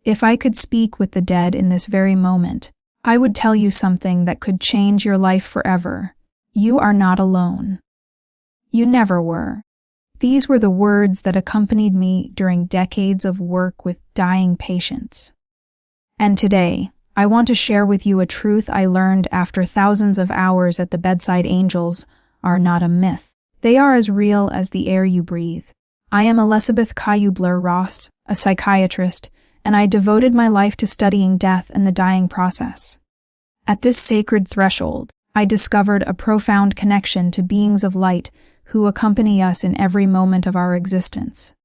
If I could speak with the dead in this very moment, I would tell you something that could change your life forever. You are not alone. You never were. These were the words that accompanied me during decades of work with dying patients. And today, I want to share with you a truth I learned after thousands of hours at the bedside. Angels are not a myth. They are as real as the air you breathe. I am Elisabeth Kübler-Ross, a psychiatrist, and I devoted my life to studying death and the dying process. At this sacred threshold, I discovered a profound connection to beings of light who accompany us in every moment of our existence.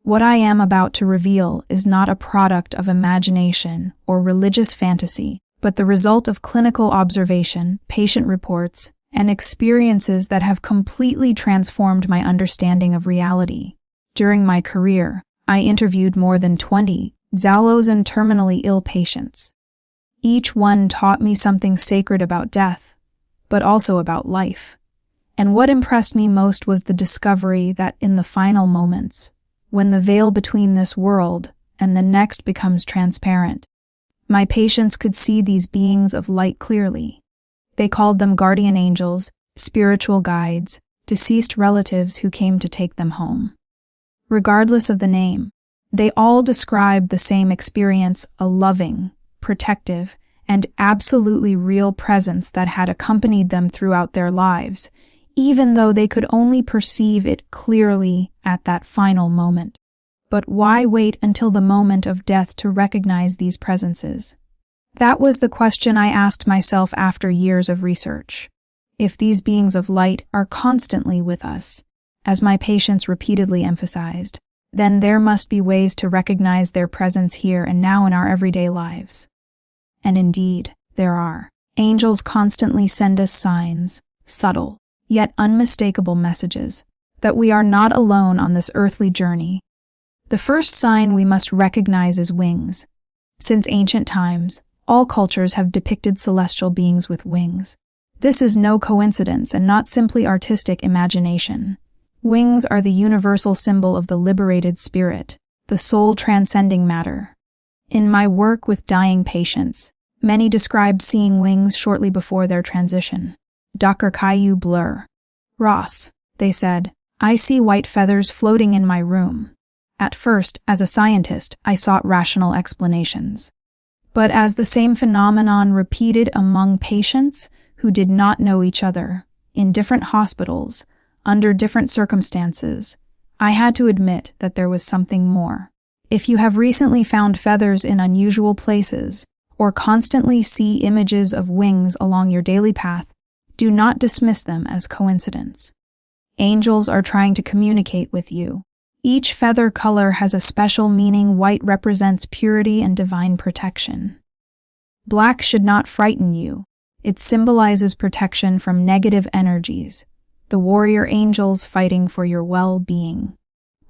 What I am about to reveal is not a product of imagination or religious fantasy, but the result of clinical observation, patient reports, and experiences that have completely transformed my understanding of reality. During my career, I interviewed more than 20 Zallos and terminally ill patients. Each one taught me something sacred about death, but also about life. And what impressed me most was the discovery that in the final moments, when the veil between this world and the next becomes transparent, my patients could see these beings of light clearly. They called them guardian angels, spiritual guides, deceased relatives who came to take them home. Regardless of the name, they all described the same experience, a loving, protective, and absolutely real presence that had accompanied them throughout their lives, even though they could only perceive it clearly at that final moment. But why wait until the moment of death to recognize these presences? That was the question I asked myself after years of research. If these beings of light are constantly with us, as my patients repeatedly emphasized, then there must be ways to recognize their presence here and now in our everyday lives. And indeed, there are. Angels constantly send us signs, subtle, yet unmistakable messages, that we are not alone on this earthly journey. The first sign we must recognize is wings. Since ancient times, all cultures have depicted celestial beings with wings. This is no coincidence and not simply artistic imagination. Wings are the universal symbol of the liberated spirit, the soul transcending matter. In my work with dying patients, many described seeing wings shortly before their transition. Dr. Kübler-Ross, they said, I see white feathers floating in my room. At first, as a scientist, I sought rational explanations. But as the same phenomenon repeated among patients who did not know each other, in different hospitals, under different circumstances, I had to admit that there was something more. If you have recently found feathers in unusual places, or constantly see images of wings along your daily path, do not dismiss them as coincidence. Angels are trying to communicate with you. Each feather color has a special meaning. White represents purity and divine protection. Black should not frighten you. It symbolizes protection from negative energies, the warrior angels fighting for your well-being.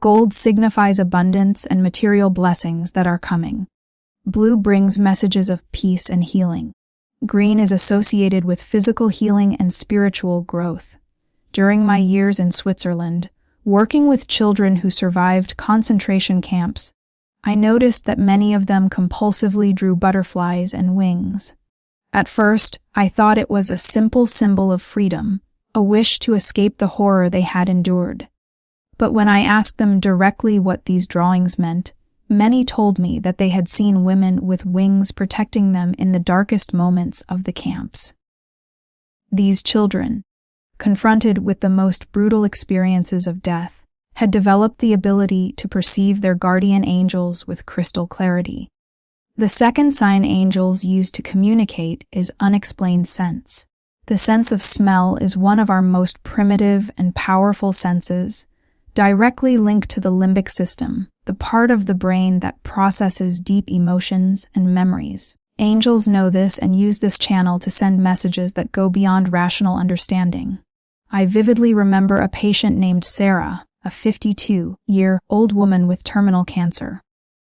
Gold signifies abundance and material blessings that are coming. Blue brings messages of peace and healing. Green is associated with physical healing and spiritual growth. During my years in Switzerland, working with children who survived concentration camps, I noticed that many of them compulsively drew butterflies and wings. At first, I thought it was a simple symbol of freedom, a wish to escape the horror they had endured. But when I asked them directly what these drawings meant, many told me that they had seen women with wings protecting them in the darkest moments of the camps. These children, confronted with the most brutal experiences of death, had developed the ability to perceive their guardian angels with crystal clarity. The second sign angels use to communicate is unexplained sense. The sense of smell is one of our most primitive and powerful senses, directly linked to the limbic system, the part of the brain that processes deep emotions and memories. Angels know this and use this channel to send messages that go beyond rational understanding. I vividly remember a patient named Sarah, a 52-year-old woman with terminal cancer.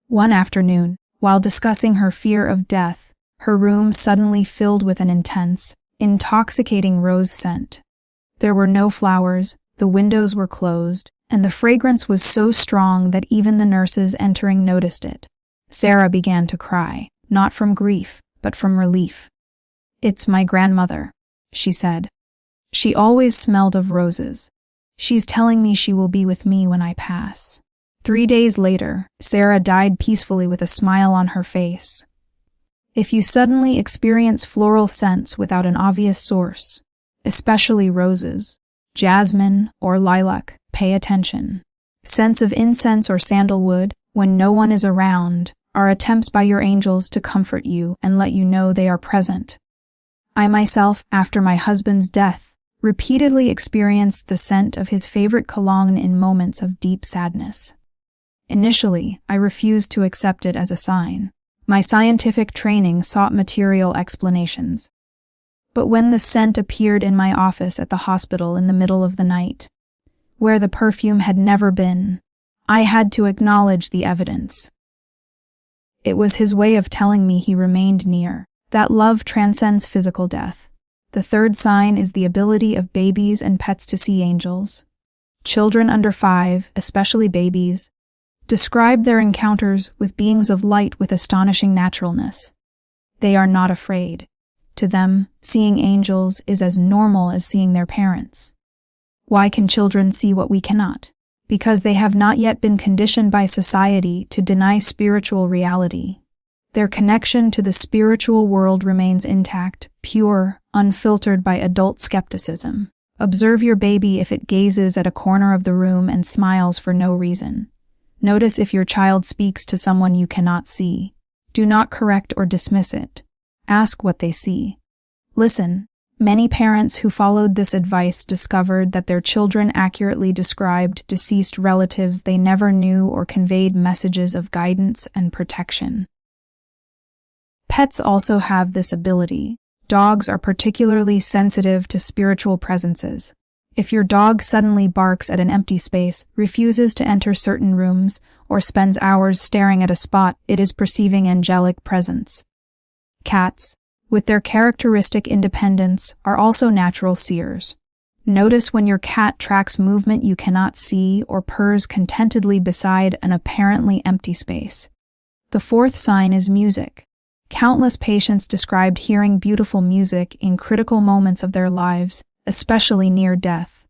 One afternoon, while discussing her fear of death, her room suddenly filled with an intense, intoxicating rose scent. There were no flowers, the windows were closed, and the fragrance was so strong that even the nurses entering noticed it. Sarah began to cry, not from grief, but from relief. "It's my grandmother," she said. "She always smelled of roses. She's telling me she will be with me when I pass." 3 days later, Sarah died peacefully with a smile on her face. If you suddenly experience floral scents without an obvious source, especially roses, jasmine, or lilac, pay attention. Scents of incense or sandalwood, when no one is around, are attempts by your angels to comfort you and let you know they are present. I myself, after my husband's death, repeatedly experienced the scent of his favorite cologne in moments of deep sadness. Initially, I refused to accept it as a sign. My scientific training sought material explanations. But when the scent appeared in my office at the hospital in the middle of the night, where the perfume had never been, I had to acknowledge the evidence. It was his way of telling me he remained near, that love transcends physical death. The third sign is the ability of babies and pets to see angels. Children under 5, especially babies, describe their encounters with beings of light with astonishing naturalness. They are not afraid. To them, seeing angels is as normal as seeing their parents. Why can children see what we cannot? Because they have not yet been conditioned by society to deny spiritual reality. Their connection to the spiritual world remains intact, pure, unfiltered by adult skepticism. Observe your baby if it gazes at a corner of the room and smiles for no reason. Notice if your child speaks to someone you cannot see. Do not correct or dismiss it. Ask what they see. Listen. Many parents who followed this advice discovered that their children accurately described deceased relatives they never knew or conveyed messages of guidance and protection. Pets also have this ability. Dogs are particularly sensitive to spiritual presences. If your dog suddenly barks at an empty space, refuses to enter certain rooms, or spends hours staring at a spot, it is perceiving angelic presence. Cats, with their characteristic independence, are also natural seers. Notice when your cat tracks movement you cannot see or purrs contentedly beside an apparently empty space. The fourth sign is music. Countless patients described hearing beautiful music in critical moments of their lives, especially near death.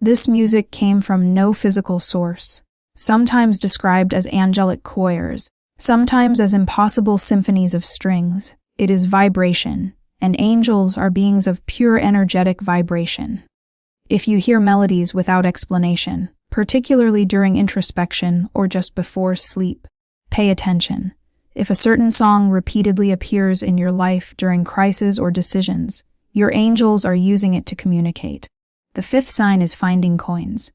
This music came from no physical source, sometimes described as angelic choirs, sometimes as impossible symphonies of strings. It is vibration, and angels are beings of pure energetic vibration. If you hear melodies without explanation, particularly during introspection or just before sleep, pay attention. If a certain song repeatedly appears in your life during crises or decisions, your angels are using it to communicate. The fifth sign is finding coins.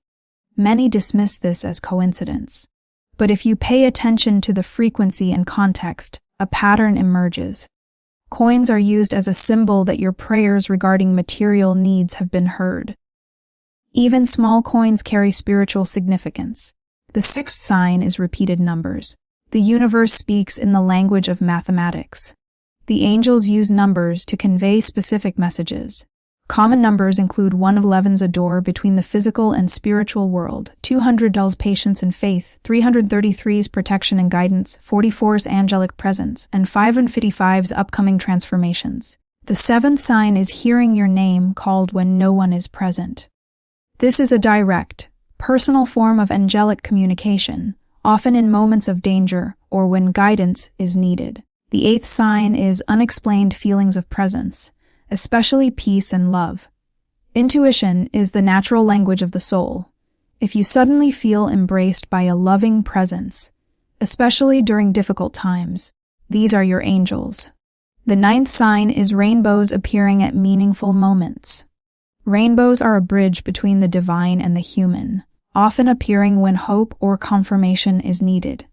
Many dismiss this as coincidence. But if you pay attention to the frequency and context, a pattern emerges. Coins are used as a symbol that your prayers regarding material needs have been heard. Even small coins carry spiritual significance. The sixth sign is repeated numbers. The universe speaks in the language of mathematics. The angels use numbers to convey specific messages. Common numbers include 111's a door between the physical and spiritual world, 200's patience and faith, 333's protection and guidance, 44's angelic presence, and 555's upcoming transformations. The seventh sign is hearing your name called when no one is present. This is a direct, personal form of angelic communication, often in moments of danger or when guidance is needed. The eighth sign is unexplained feelings of presence, especially peace and love. Intuition is the natural language of the soul. If you suddenly feel embraced by a loving presence, especially during difficult times, these are your angels. The ninth sign is rainbows appearing at meaningful moments. Rainbows are a bridge between the divine and the human, often appearing when hope or confirmation is needed.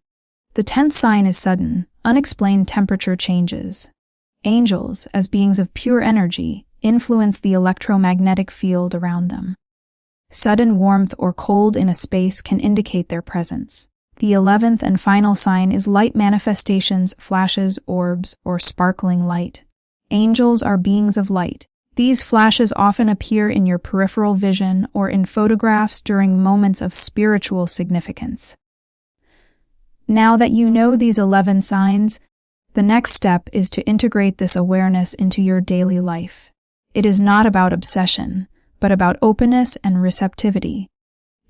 The 10th sign is sudden, unexplained temperature changes. Angels, as beings of pure energy, influence the electromagnetic field around them. Sudden warmth or cold in a space can indicate their presence. The 11th and final sign is light manifestations, flashes, orbs, or sparkling light. Angels are beings of light. These flashes often appear in your peripheral vision or in photographs during moments of spiritual significance. Now that you know these 11 signs, the next step is to integrate this awareness into your daily life. It is not about obsession, but about openness and receptivity.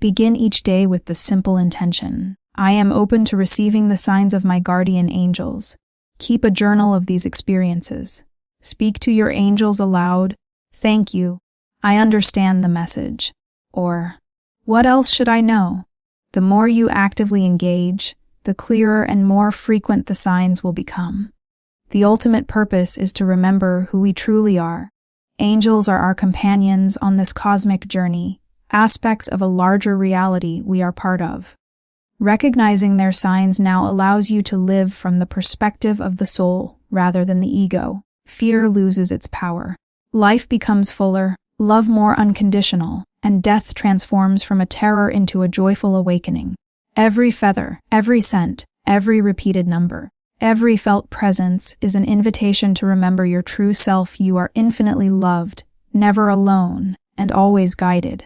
Begin each day with the simple intention: I am open to receiving the signs of my guardian angels. Keep a journal of these experiences. Speak to your angels aloud: thank you, I understand the message. Or, what else should I know? The more you actively engage, the clearer and more frequent the signs will become. The ultimate purpose is to remember who we truly are. Angels are our companions on this cosmic journey, aspects of a larger reality we are part of. Recognizing their signs now allows you to live from the perspective of the soul rather than the ego. Fear loses its power. Life becomes fuller, love more unconditional, and death transforms from a terror into a joyful awakening. Every feather, every scent, every repeated number, every felt presence is an invitation to remember your true self. You are infinitely loved, never alone, and always guided.